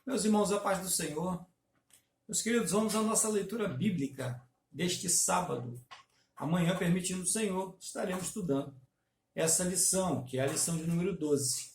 Meus irmãos, a paz do Senhor. Meus queridos, vamos à nossa leitura bíblica deste sábado. Amanhã, permitindo o Senhor, estaremos estudando essa lição, que é a lição de número 12,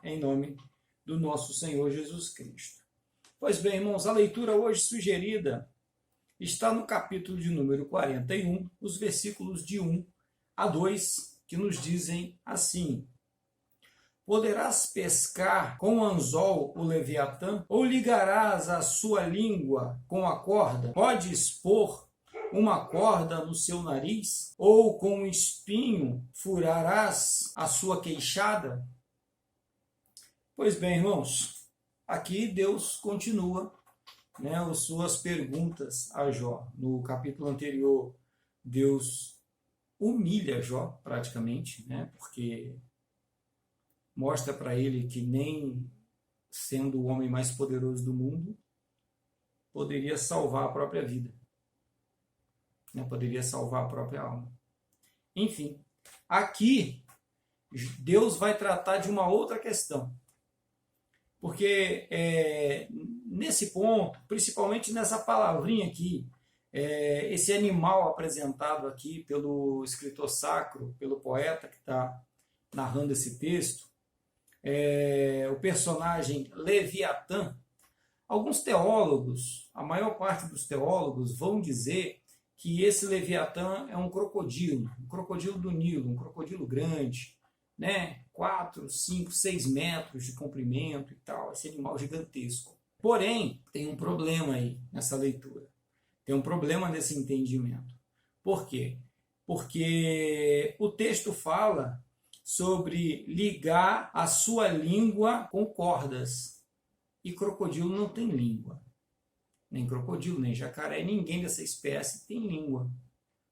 em nome do nosso Senhor Jesus Cristo. Pois bem, irmãos, a leitura hoje sugerida está no capítulo de número 41, os versículos de 1 a 2, que nos dizem assim: Poderás pescar com anzol o Leviatã? Ou ligarás a sua língua com a corda? Podes pôr uma corda no seu nariz? Ou com um espinho furarás a sua queixada? Pois bem, irmãos, aqui Deus continua as suas perguntas a Jó. No capítulo anterior, Deus humilha Jó praticamente, porque mostra para ele que nem sendo o homem mais poderoso do mundo, poderia salvar a própria vida. Poderia salvar a própria alma. Enfim, aqui Deus vai tratar de uma outra questão. Porque nesse ponto, principalmente nessa palavrinha aqui, esse animal apresentado aqui pelo escritor sacro, pelo poeta que está narrando esse texto, o personagem Leviatã, alguns teólogos, a maior parte dos teólogos vão dizer que esse Leviatã é um crocodilo do Nilo, um crocodilo grande, 4, 5, 6 metros de comprimento e tal, esse animal gigantesco. Porém, tem um problema aí nessa leitura, tem um problema nesse entendimento. Por quê? Porque o texto fala sobre ligar a sua língua com cordas. E crocodilo não tem língua. Nem crocodilo, nem jacaré, ninguém dessa espécie tem língua.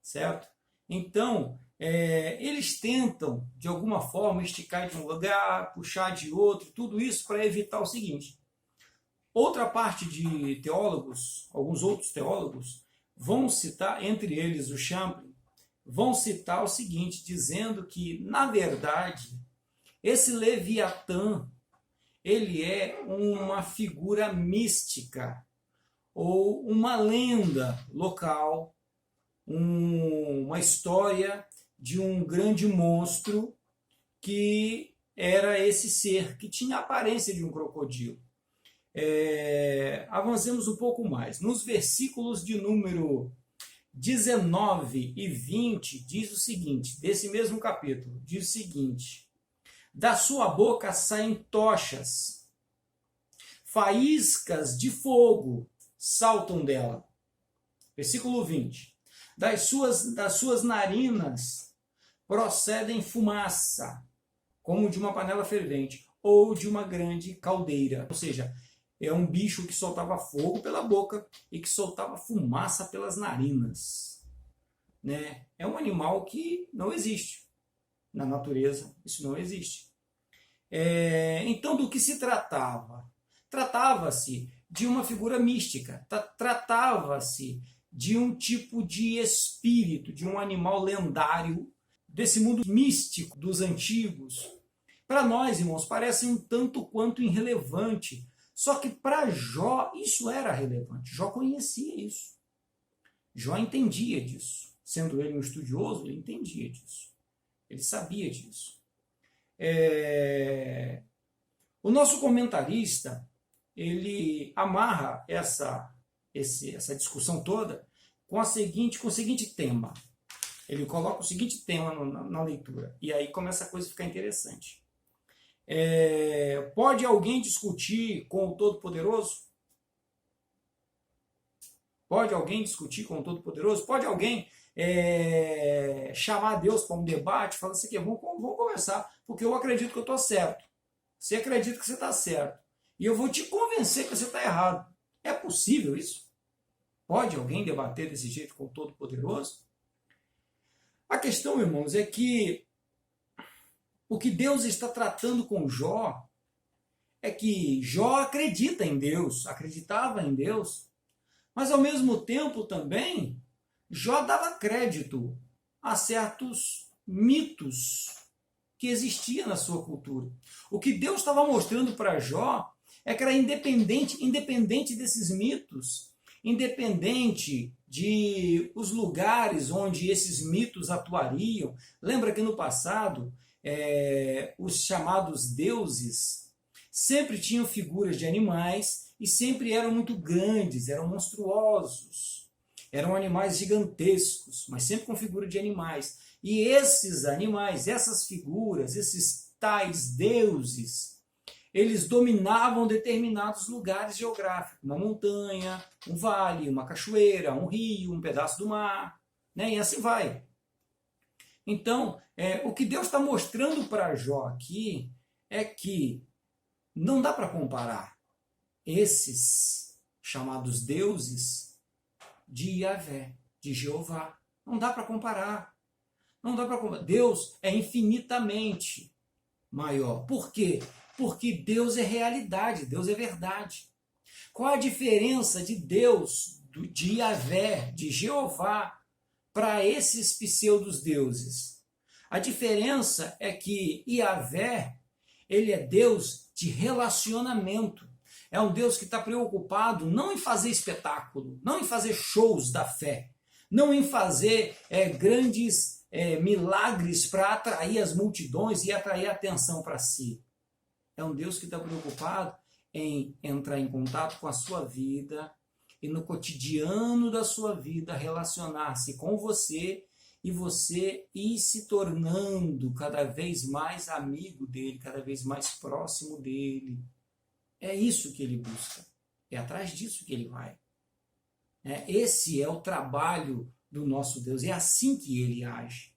Certo? Então, eles tentam, de alguma forma, esticar de um lugar, puxar de outro, tudo isso para evitar o seguinte. Outra parte de teólogos, alguns outros teólogos, vão citar, entre eles o Champlin, vão citar o seguinte, dizendo que, na verdade, esse Leviatã, ele é uma figura mística, ou uma lenda local, uma história de um grande monstro que era esse ser, que tinha a aparência de um crocodilo. Avancemos um pouco mais. Nos versículos de número 19 e 20 diz o seguinte, desse mesmo capítulo, diz o seguinte: da sua boca saem tochas, faíscas de fogo saltam dela. Versículo 20. Das suas narinas procedem fumaça, como de uma panela fervente, ou de uma grande caldeira. Ou seja, é um bicho que soltava fogo pela boca e que soltava fumaça pelas narinas. É um animal que não existe. Na natureza, isso não existe. Então, do que se tratava? Tratava-se de uma figura mística. Tratava-se de um tipo de espírito, de um animal lendário, desse mundo místico dos antigos. Para nós, irmãos, parece um tanto quanto irrelevante. Só que para Jó isso era relevante. Jó conhecia isso. Jó entendia disso. Sendo ele um estudioso, ele entendia disso. Ele sabia disso. O nosso comentarista, ele amarra essa discussão toda com o seguinte tema. Ele coloca o seguinte tema na leitura. E aí começa a coisa a ficar interessante. Pode alguém discutir com o Todo-Poderoso? Pode alguém discutir com o Todo-Poderoso? Pode alguém chamar Deus para um debate? Falar assim, vamos conversar, porque eu acredito que eu estou certo. Você acredita que você está certo. E eu vou te convencer que você está errado. É possível isso? Pode alguém debater desse jeito com o Todo-Poderoso? A questão, irmãos, é que o que Deus está tratando com Jó é que Jó acredita em Deus, acreditava em Deus, mas ao mesmo tempo também Jó dava crédito a certos mitos que existiam na sua cultura. O que Deus estava mostrando para Jó é que era independente desses mitos, independente de os lugares onde esses mitos atuariam. Lembra que no passado, os chamados deuses sempre tinham figuras de animais e sempre eram muito grandes, eram monstruosos, eram animais gigantescos, mas sempre com figura de animais. E esses animais, essas figuras, esses tais deuses, eles dominavam determinados lugares geográficos, uma montanha, um vale, uma cachoeira, um rio, um pedaço do mar, né? E assim vai. Então, o que Deus está mostrando para Jó aqui é que não dá para comparar esses chamados deuses de Yahvé, de Jeová. Não dá para comparar. Não dá para comparar. Deus é infinitamente maior. Por quê? Porque Deus é realidade, Deus é verdade. Qual a diferença de Deus, de Yahvé, de Jeová, para esses pseudos deuses? A diferença é que Yahvé, ele é Deus de relacionamento. É um Deus que está preocupado não em fazer espetáculo, não em fazer shows da fé, não em fazer grandes milagres para atrair as multidões e atrair atenção para si. É um Deus que está preocupado em entrar em contato com a sua vida e no cotidiano da sua vida relacionar-se com você e você ir se tornando cada vez mais amigo dele, cada vez mais próximo dele. É isso que ele busca. É atrás disso que ele vai. Esse é o trabalho do nosso Deus. É assim que ele age.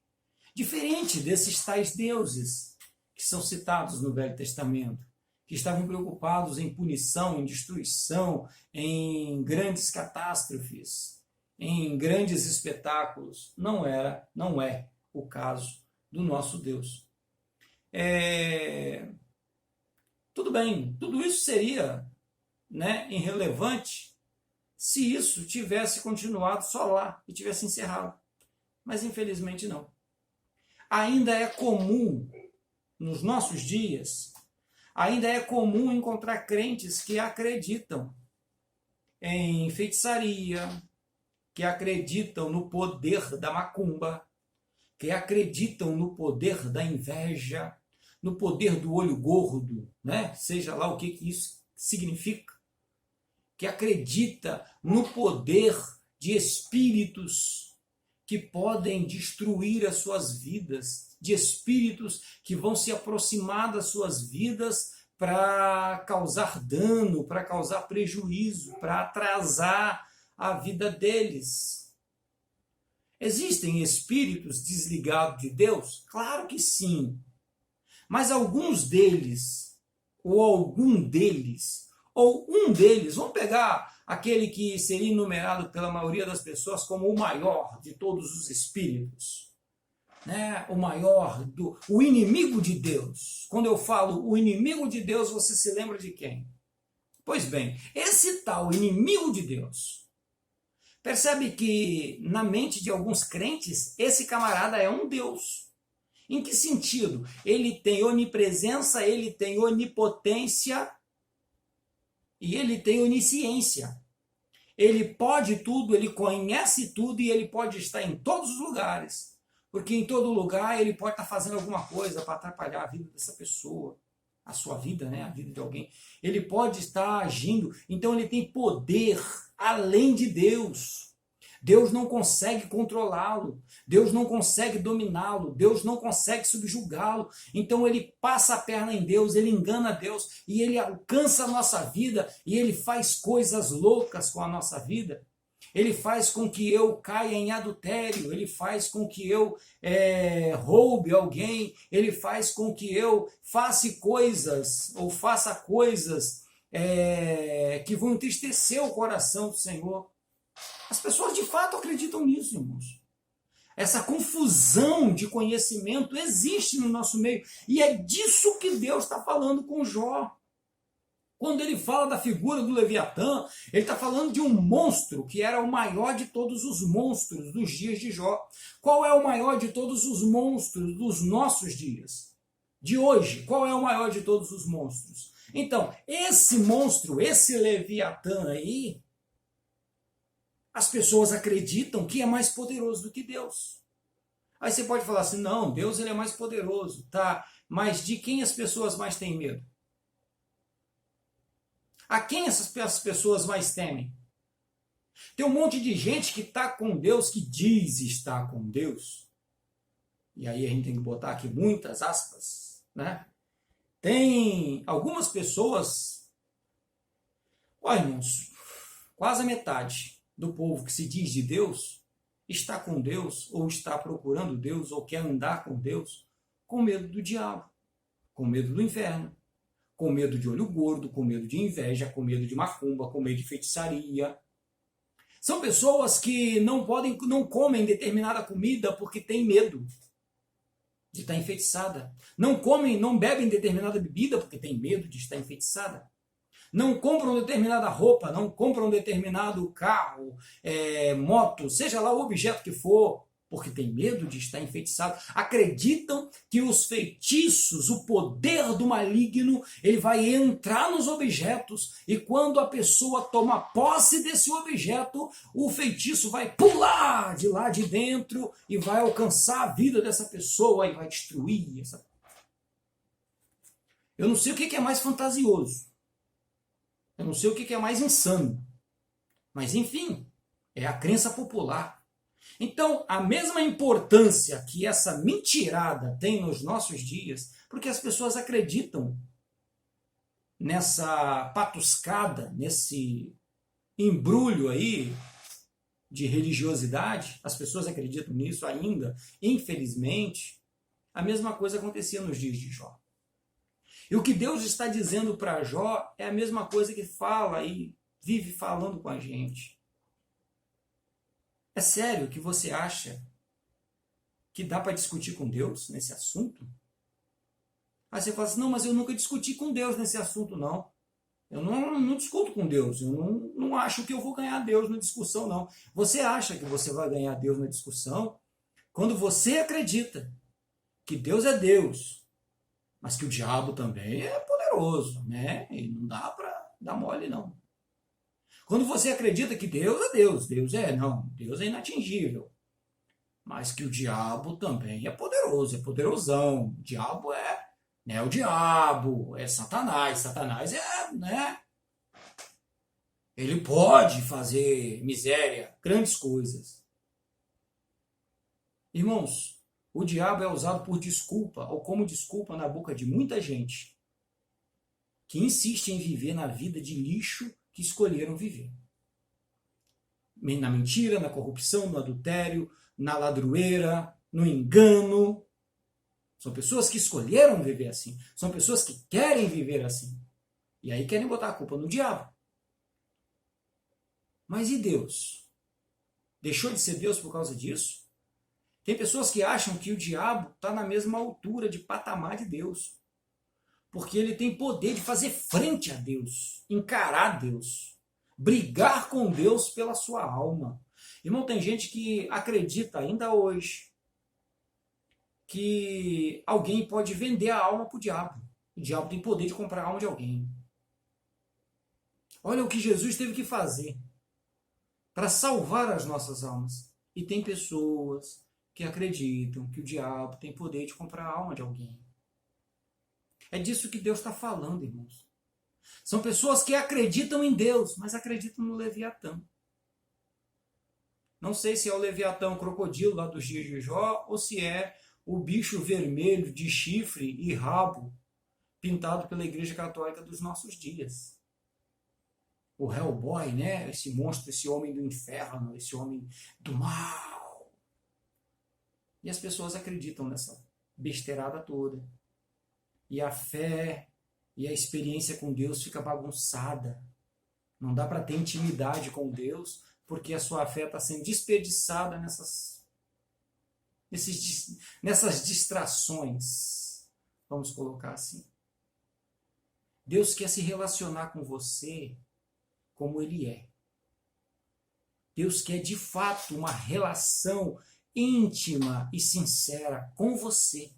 Diferente desses tais deuses que são citados no Velho Testamento, que estavam preocupados em punição, em destruição, em grandes catástrofes, em grandes espetáculos. Não é o caso do nosso Deus. Tudo bem, tudo isso seria irrelevante se isso tivesse continuado só lá e tivesse encerrado. Mas infelizmente não. Ainda é comum, nos nossos dias, ainda é comum encontrar crentes que acreditam em feitiçaria, que acreditam no poder da macumba, que acreditam no poder da inveja, no poder do olho gordo, seja lá o que isso significa, que acredita no poder de espíritos que podem destruir as suas vidas, de espíritos que vão se aproximar das suas vidas para causar dano, para causar prejuízo, para atrasar a vida deles. Existem espíritos desligados de Deus? Claro que sim. Mas alguns deles, ou um deles, vamos pegar aquele que seria enumerado pela maioria das pessoas como o maior de todos os espíritos, o maior, o inimigo de Deus. Quando eu falo o inimigo de Deus, você se lembra de quem? Pois bem, esse tal inimigo de Deus, percebe que na mente de alguns crentes, esse camarada é um Deus. Em que sentido? Ele tem onipresença, ele tem onipotência e ele tem onisciência. Ele pode tudo, ele conhece tudo e ele pode estar em todos os lugares. Porque em todo lugar ele pode estar fazendo alguma coisa para atrapalhar a vida dessa pessoa, a sua vida, a vida de alguém. Ele pode estar agindo, então ele tem poder além de Deus. Deus não consegue controlá-lo, Deus não consegue dominá-lo, Deus não consegue subjugá-lo. Então ele passa a perna em Deus, ele engana Deus e ele alcança a nossa vida e ele faz coisas loucas com a nossa vida. Ele faz com que eu caia em adultério, ele faz com que eu roube alguém, ele faz com que eu faça coisas que vão entristecer o coração do Senhor. As pessoas de fato acreditam nisso, irmãos. Essa confusão de conhecimento existe no nosso meio e é disso que Deus está falando com Jó. Quando ele fala da figura do Leviatã, ele está falando de um monstro que era o maior de todos os monstros dos dias de Jó. Qual é o maior de todos os monstros dos nossos dias? De hoje, qual é o maior de todos os monstros? Então, esse monstro, esse Leviatã aí, as pessoas acreditam que é mais poderoso do que Deus. Aí você pode falar assim, não, Deus ele é mais poderoso, tá? Mas de quem as pessoas mais têm medo? A quem essas pessoas mais temem? Tem um monte de gente que está com Deus, que diz estar com Deus. E aí a gente tem que botar aqui muitas aspas, né? Tem algumas pessoas, olha, irmãos, quase a metade do povo que se diz de Deus está com Deus, ou está procurando Deus, ou quer andar com Deus, com medo do diabo, com medo do inferno, com medo de olho gordo, com medo de inveja, com medo de macumba, com medo de feitiçaria. São pessoas que não comem determinada comida porque têm medo de estar enfeitiçada. Não comem, não bebem determinada bebida porque têm medo de estar enfeitiçada. Não compram determinada roupa, não compram determinado carro, moto, seja lá o objeto que for, porque tem medo de estar enfeitiçado. Acreditam que os feitiços, o poder do maligno, ele vai entrar nos objetos e quando a pessoa toma posse desse objeto, o feitiço vai pular de lá de dentro e vai alcançar a vida dessa pessoa e vai destruir essa. Eu não sei o que é mais fantasioso. Eu não sei o que é mais insano. Mas, enfim, é a crença popular. Então, a mesma importância que essa mentirada tem nos nossos dias, porque as pessoas acreditam nessa patuscada, nesse embrulho aí de religiosidade, as pessoas acreditam nisso ainda, infelizmente, a mesma coisa acontecia nos dias de Jó. E o que Deus está dizendo para Jó é a mesma coisa que fala e vive falando com a gente. É sério que você acha que dá para discutir com Deus nesse assunto? Aí você fala assim, não, mas eu nunca discuti com Deus nesse assunto, não. Eu não discuto com Deus, eu não acho que eu vou ganhar Deus na discussão, não. Você acha que você vai ganhar Deus na discussão quando você acredita que Deus é Deus, mas que o diabo também é poderoso, né? E não dá para dar mole, não. Quando você acredita que Deus é Deus, Deus é inatingível. Mas que o diabo também é poderoso, é poderosão. O diabo o diabo, é Satanás. Satanás né? Ele pode fazer miséria, grandes coisas. Irmãos, o diabo é usado por desculpa, ou como desculpa na boca de muita gente que insiste em viver na vida de lixo que escolheram viver. Na mentira, na corrupção, no adultério, na ladroeira, no engano. São pessoas que escolheram viver assim. São pessoas que querem viver assim. E aí querem botar a culpa no diabo. Mas e Deus? Deixou de ser Deus por causa disso? Tem pessoas que acham que o diabo está na mesma altura de patamar de Deus. Porque ele tem poder de fazer frente a Deus, encarar Deus, brigar com Deus pela sua alma. Irmão, tem gente que acredita ainda hoje que alguém pode vender a alma para o diabo. O diabo tem poder de comprar a alma de alguém. Olha o que Jesus teve que fazer para salvar as nossas almas. E tem pessoas que acreditam que o diabo tem poder de comprar a alma de alguém. É disso que Deus está falando, irmãos. São pessoas que acreditam em Deus, mas acreditam no Leviatã. Não sei se é o Leviatã crocodilo lá dos dias de Jó, ou se é o bicho vermelho de chifre e rabo pintado pela Igreja Católica dos nossos dias. O Hellboy, né? Esse monstro, esse homem do inferno, esse homem do mal. E as pessoas acreditam nessa besteirada toda. E a fé e a experiência com Deus fica bagunçada. Não dá para ter intimidade com Deus, porque a sua fé está sendo desperdiçada nessas distrações. Vamos colocar assim. Deus quer se relacionar com você como Ele é. Deus quer de fato uma relação íntima e sincera com você.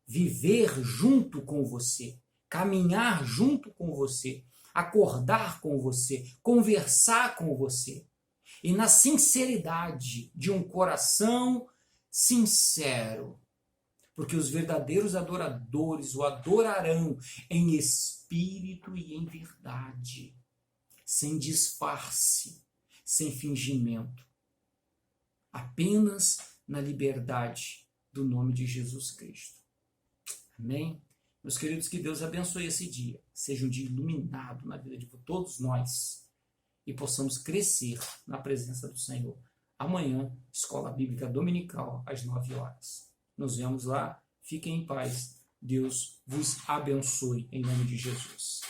Viver junto com você, caminhar junto com você, acordar com você, conversar com você. E na sinceridade de um coração sincero, porque os verdadeiros adoradores o adorarão em espírito e em verdade, sem disfarce, sem fingimento, apenas na liberdade do nome de Jesus Cristo. Amém? Meus queridos, que Deus abençoe esse dia, seja um dia iluminado na vida de todos nós e possamos crescer na presença do Senhor. Amanhã, Escola Bíblica Dominical, às 9 horas. Nos vemos lá, fiquem em paz, Deus vos abençoe em nome de Jesus.